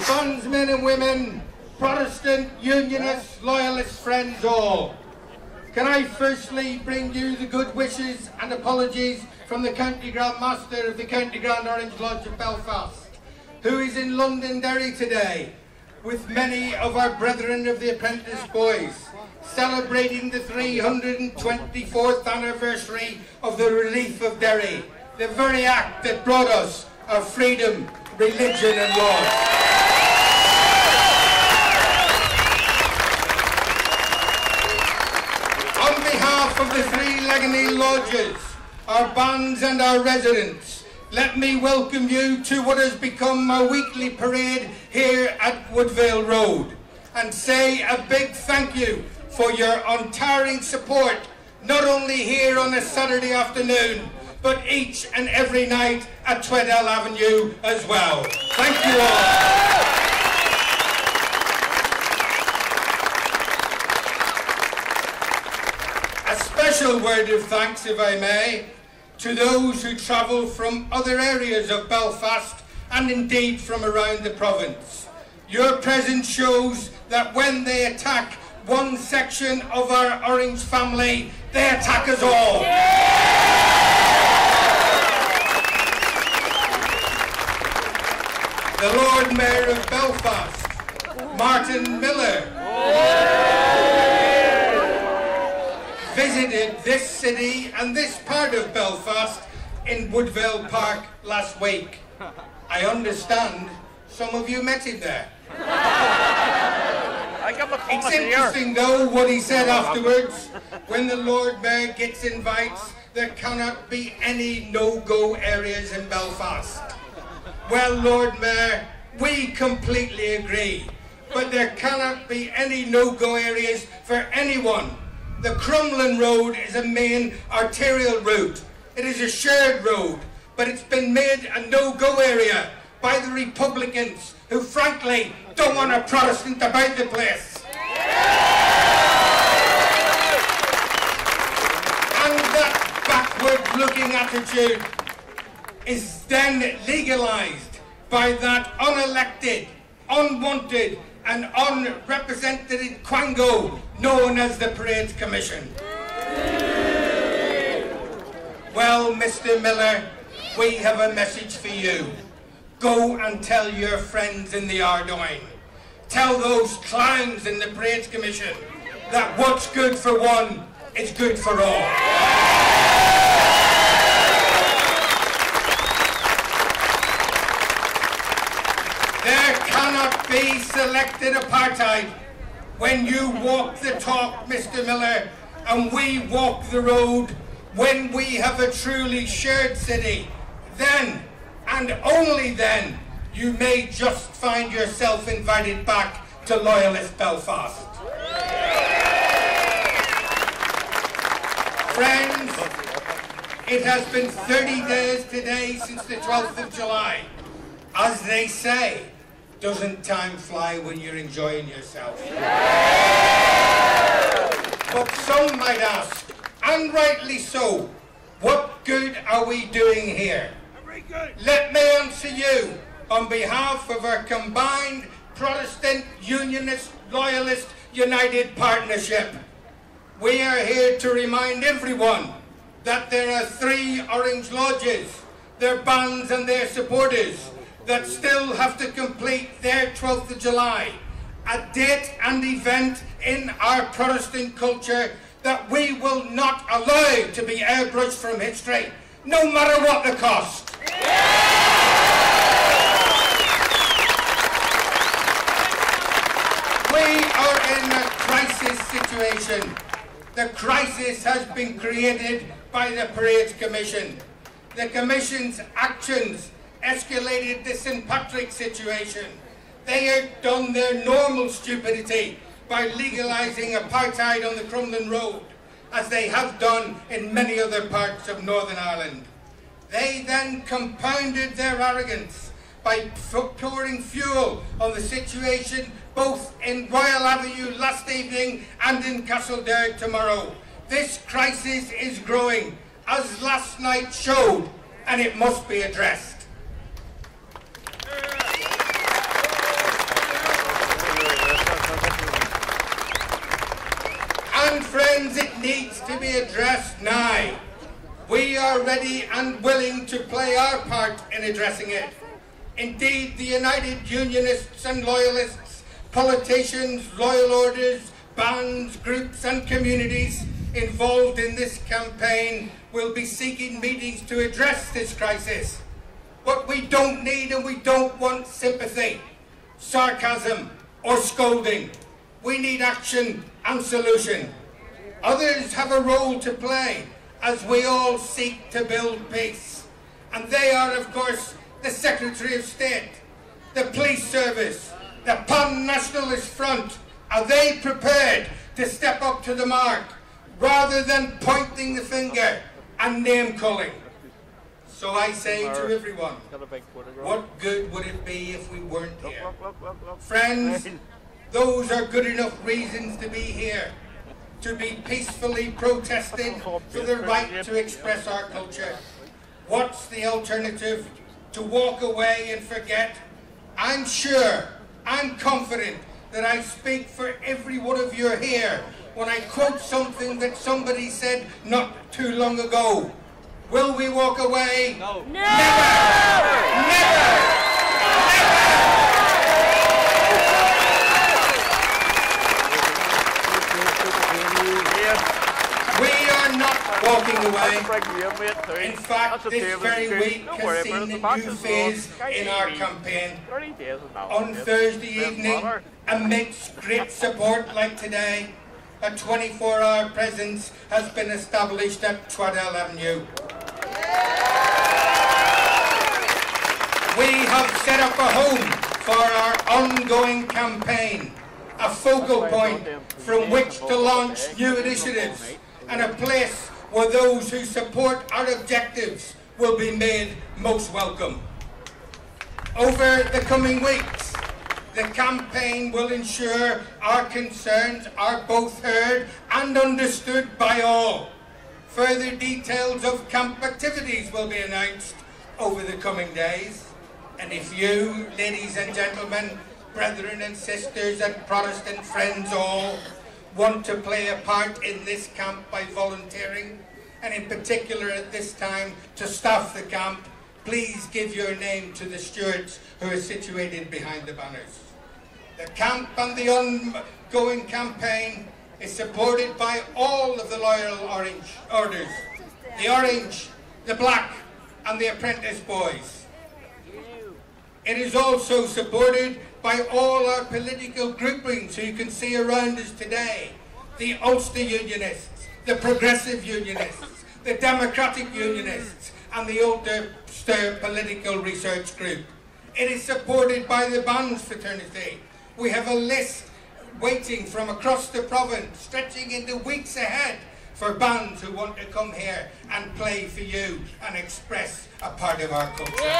bondsmen and women, Protestant, Unionists, Loyalist friends all. Can I firstly bring you the good wishes and apologies from the County Grand Master of the County Grand Orange Lodge of Belfast, who is in Londonderry today with many of our brethren of the Apprentice Boys, celebrating the 324th anniversary of the relief of Derry, the very act that brought us our freedom, religion and laws. On behalf of the three Leganey lodges, our bands and our residents, let me welcome you to what has become our weekly parade here at Woodvale Road, and say a big thank you for your untiring support, not only here on a Saturday afternoon, but each and every night at Tweddell Avenue as well. Thank you all. A special word of thanks, if I may, to those who travel from other areas of Belfast and indeed from around the province. Your presence shows that when they attack one section of our Orange family, they attack us all. The Lord Mayor of Belfast, Martin Miller, visited this city and this part of Belfast in Woodvale Park last week. I understand some of you met him there. It's interesting though what he said afterwards. When the Lord Mayor gets invites, there cannot be any no-go areas in Belfast. Well, Lord Mayor, we completely agree, but there cannot be any no-go areas for anyone. The Crumlin Road is a main arterial route. It is a shared road, but it's been made a no-go area by the Republicans, who frankly don't want a Protestant about the place. And that backward-looking attitude is then legalised by that unelected, unwanted and unrepresented quango known as the Parade Commission. Well, Mr. Miller, we have a message for you. Go and tell your friends in the Ardoyne. Tell those clowns in the Parade Commission that what's good for one is good for all. There cannot be selected apartheid when you walk the talk, Mr. Miller, and we walk the road. When we have a truly shared city, then, and only then, you may just find yourself invited back to Loyalist Belfast. Friends, it has been 30 days today since the 12th of July. As they say, doesn't time fly when you're enjoying yourself? But some might ask, and rightly so, what good are we doing here? Let me answer you on behalf of our combined Protestant, Unionist, Loyalist, United Partnership. We are here to remind everyone that there are three Orange Lodges, their bands and their supporters, that still have to complete their 12th of July, a date and event in our Protestant culture that we will not allow to be airbrushed from history, no matter what the cost. We are in a crisis situation. The crisis has been created by the Parade Commission. The Commission's actions escalated the St. Patrick's situation. They have done their normal stupidity by legalising apartheid on the Crumlin Road, as they have done in many other parts of Northern Ireland. They then compounded their arrogance by pouring fuel on the situation both in Royal Avenue last evening and in Castlederg tomorrow. This crisis is growing, as last night showed, and it must be addressed. friends, it needs to be addressed now. We are ready and willing to play our part in addressing it. Indeed, the United Unionists and Loyalists, politicians, loyal orders, bands, groups and communities involved in this campaign will be seeking meetings to address this crisis. But we don't need and we don't want sympathy, sarcasm or scolding. We need action and solution. Others have a role to play as we all seek to build peace. And they are, of course, the Secretary of State, the Police Service, the Pan-Nationalist Front. Are they prepared to step up to the mark rather than pointing the finger and name-calling? So I say to everyone, what good would it be if we weren't here? Friends, those are good enough reasons to be here, to be peacefully protesting for the right to express our culture. What's the alternative? To walk away and forget? I'm sure, I'm confident that I speak for every one of you here when I quote something that somebody said not too long ago. Will we walk away? No. Never! Never! Never! We are not walking away. In fact, this very week has seen a new phase in our campaign. On Thursday evening, amidst great support like today, a 24-hour presence has been established at Twaddell Avenue. We have set up a home for our ongoing campaign, a focal point from which to launch new initiatives, and a place where those who support our objectives will be made most welcome. Over the coming weeks, the campaign will ensure our concerns are both heard and understood by all. Further details of camp activities will be announced over the coming days. And if you, ladies and gentlemen, brethren and sisters and Protestant friends all, want to play a part in this camp by volunteering, and in particular at this time to staff the camp, please give your name to the stewards who are situated behind the banners. The camp and the ongoing campaign is supported by all of the loyal Orange orders, the Orange, the Black and the Apprentice Boys. It is also supported by all our political groupings who you can see around us today, the Ulster Unionists, the Progressive Unionists, the Democratic Unionists and the Ulster Political Research Group. It is supported by the Bands Fraternity. We have a list waiting from across the province, stretching into weeks ahead, for bands who want to come here and play for you and express a part of our culture.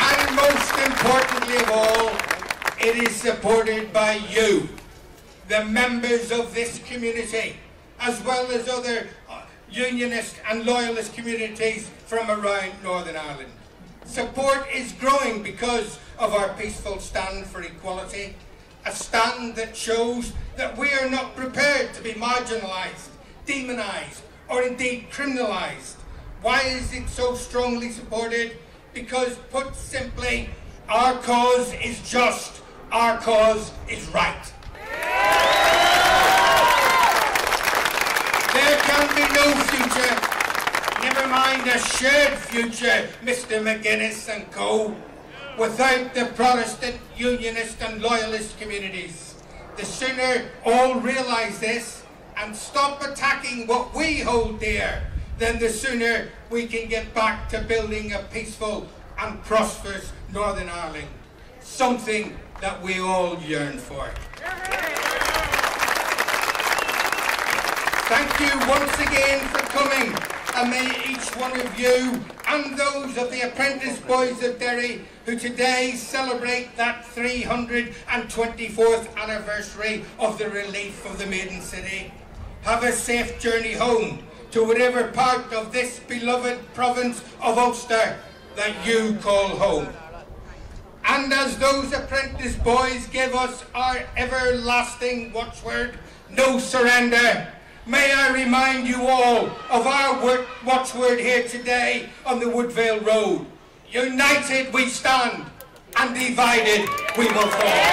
And most importantly of all, it is supported by you, the members of this community, as well as other unionist and loyalist communities from around Northern Ireland. Support is growing because of our peaceful stand for equality, a stand that shows that we are not prepared to be marginalised, demonised, or indeed criminalised. Why is it so strongly supported? Because, put simply, our cause is just, our cause is right. There can be no future, never mind a shared future, Mr. McGuinness and co., without the Protestant, Unionist and Loyalist communities. The sooner all realise this and stop attacking what we hold dear, then the sooner we can get back to building a peaceful and prosperous Northern Ireland, something that we all yearn for. Thank you once again for coming, and may each one of you and those of the Apprentice Boys of Derry who today celebrate that 324th anniversary of the relief of the Maiden City have a safe journey home to whatever part of this beloved province of Ulster that you call home. And as those apprentice boys give us our everlasting watchword, no surrender, may I remind you all of our watchword here today on the Woodvale Road. United we stand, and divided we will fall.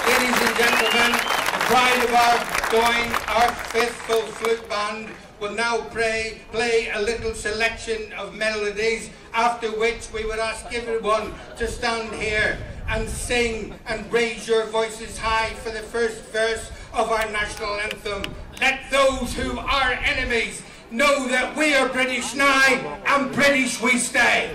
Ladies and gentlemen, the pride of our doing, our faithful flute band, will now play a little selection of melodies, after which we would ask everyone to stand here and sing and raise your voices high for the first verse of our national anthem. Let those who are enemies know that we are British now and British we stay.